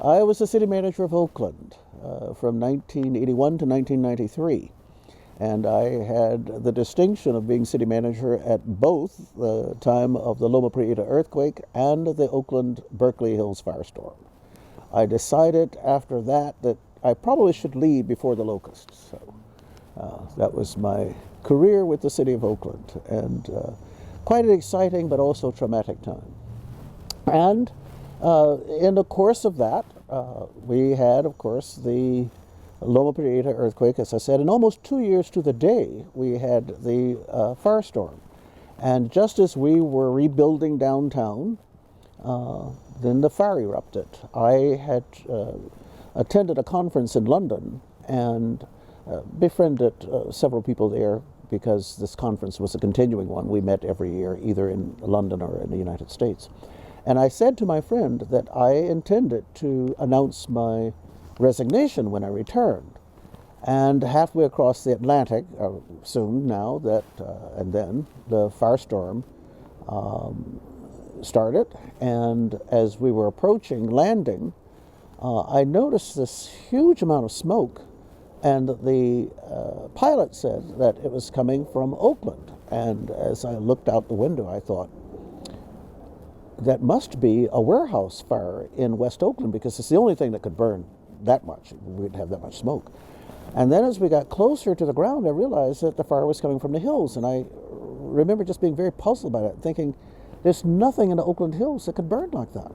I was the city manager of Oakland from 1981 to 1993. And I had the distinction of being city manager at both the time of the Loma Prieta earthquake and the Oakland Berkeley Hills firestorm. I decided after that I probably should leave before the locusts. So that was my career with the city of Oakland, and quite an exciting but also traumatic time. And in the course of that, we had, of course, the Loma Prieta earthquake, as I said, and almost 2 years to the day, we had the firestorm. And just as we were rebuilding downtown, then the fire erupted. I had attended a conference in London and befriended several people there because this conference was a continuing one. We met every year, either in London or in the United States. And I said to my friend that I intended to announce my resignation when I returned. And halfway across the Atlantic, soon now, and then the firestorm started. And as we were approaching landing, I noticed this huge amount of smoke, and the pilot said that it was coming from Oakland. And as I looked out the window, I thought, that must be a warehouse fire in West Oakland, because it's the only thing that could burn that much. We'd have that much smoke. And then as we got closer to the ground, I realized that the fire was coming from the hills. And I remember just being very puzzled by that, thinking, there's nothing in the Oakland Hills that could burn like that.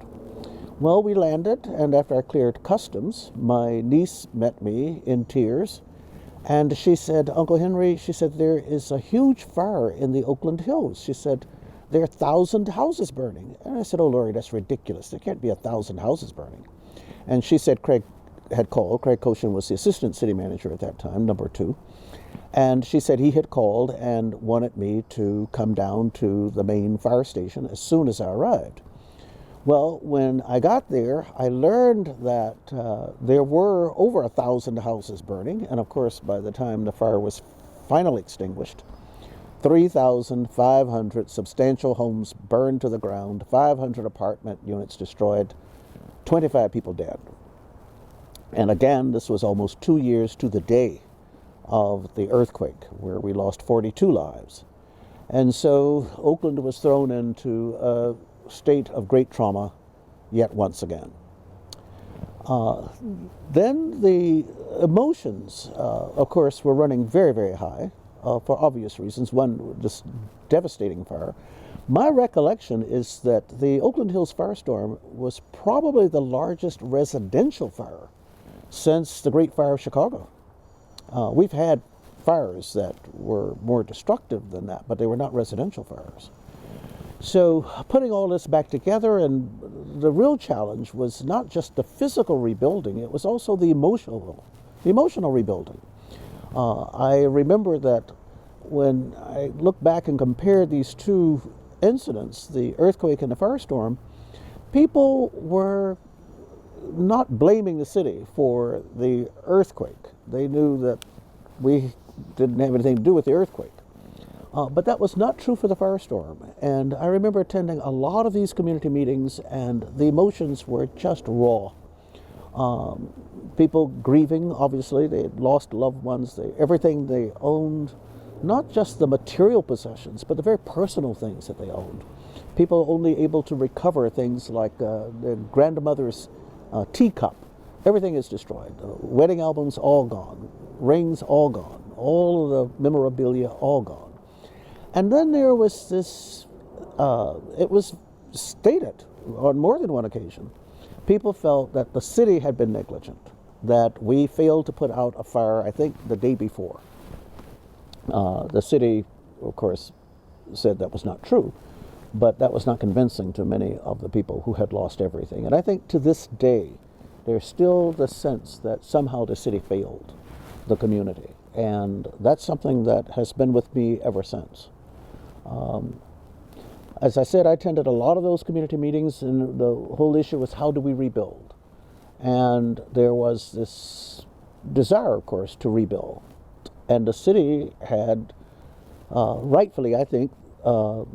Well, we landed, and after I cleared customs, my niece met me in tears. And she said, Uncle Henry, she said, there is a huge fire in the Oakland Hills. She said, there are 1,000 houses burning. And I said, oh, Lori, that's ridiculous. There can't be 1,000 houses burning. And she said Craig had called. Craig Koshin was the assistant city manager at that time, number 2. And she said he had called and wanted me to come down to the main fire station as soon as I arrived. Well, when I got there, I learned that there were over 1,000 houses burning. And of course, by the time the fire was finally extinguished, 3,500 substantial homes burned to the ground, 500 apartment units destroyed, 25 people dead. And again, this was almost 2 years to the day of the earthquake, where we lost 42 lives. And so Oakland was thrown into a state of great trauma yet once again. Then the emotions, of course, were running very, very high for obvious reasons. One, this devastating fire. My recollection is that the Oakland Hills firestorm was probably the largest residential fire since the Great Fire of Chicago. We've had fires that were more destructive than that, but they were not residential fires. So putting all this back together, and the real challenge was not just the physical rebuilding, it was also the emotional rebuilding. I remember that when I look back and compare these two incidents, the earthquake and the firestorm, people were not blaming the city for the earthquake. They knew that we didn't have anything to do with the earthquake. But that was not true for the firestorm. And I remember attending a lot of these community meetings, and the emotions were just raw. People grieving, obviously, they had lost loved ones, everything they owned, not just the material possessions, but the very personal things that they owned. People only able to recover things like their grandmother's teacup. Everything is destroyed. Wedding albums, all gone. Rings, all gone. All of the memorabilia, all gone. And then there was this, it was stated on more than one occasion, people felt that the city had been negligent, that we failed to put out a fire, I think, the day before. The city, of course, said that was not true, but that was not convincing to many of the people who had lost everything. And I think to this day, there's still the sense that somehow the city failed the community. And that's something that has been with me ever since. As I said, I attended a lot of those community meetings, and the whole issue was, how do we rebuild? And there was this desire, of course, to rebuild. And the city had, rightfully, I think,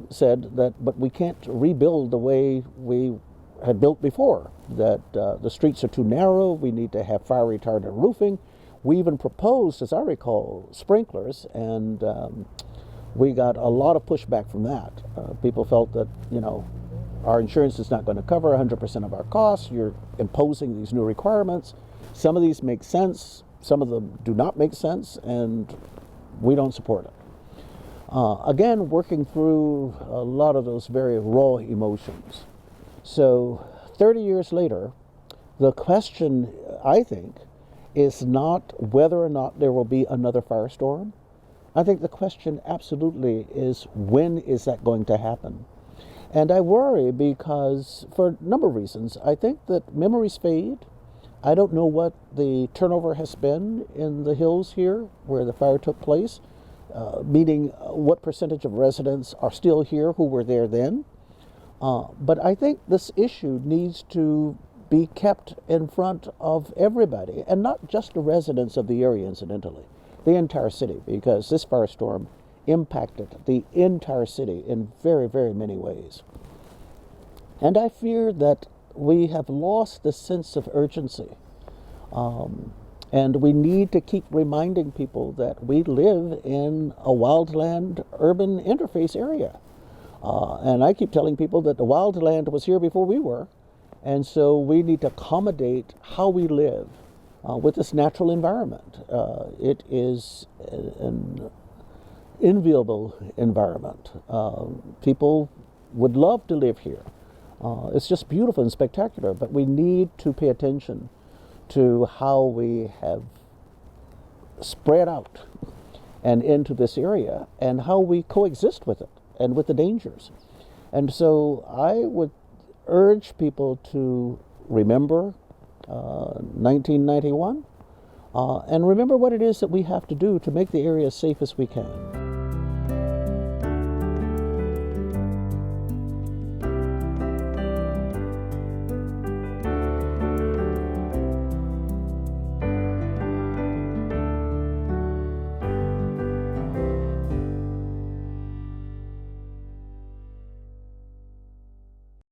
said that, but we can't rebuild the way we had built before, that the streets are too narrow, we need to have fire retardant roofing. We even proposed, as I recall, sprinklers, and we got a lot of pushback from that. People felt that, our insurance is not going to cover 100% of our costs. You're imposing these new requirements. Some of these make sense, some of them do not make sense, and we don't support it. Again, working through a lot of those very raw emotions. So 30 years later, the question, I think, is not whether or not there will be another firestorm. I think the question absolutely is, when is that going to happen? And I worry because, for a number of reasons, I think that memories fade. I don't know what the turnover has been in the hills here where the fire took place, meaning what percentage of residents are still here who were there then. But I think this issue needs to be kept in front of everybody, and not just the residents of the area, incidentally, the entire city, because this firestorm impacted the entire city in very, very many ways. And I fear that we have lost the sense of urgency. And we need to keep reminding people that we live in a wildland urban interface area. And I keep telling people that the wildland was here before we were. And so we need to accommodate how we live with this natural environment. It is an enviable environment. People would love to live here. It's just beautiful and spectacular, but we need to pay attention to how we have spread out and into this area, and how we coexist with it and with the dangers. And so I would urge people to remember 1991 and remember what it is that we have to do to make the area as safe as we can.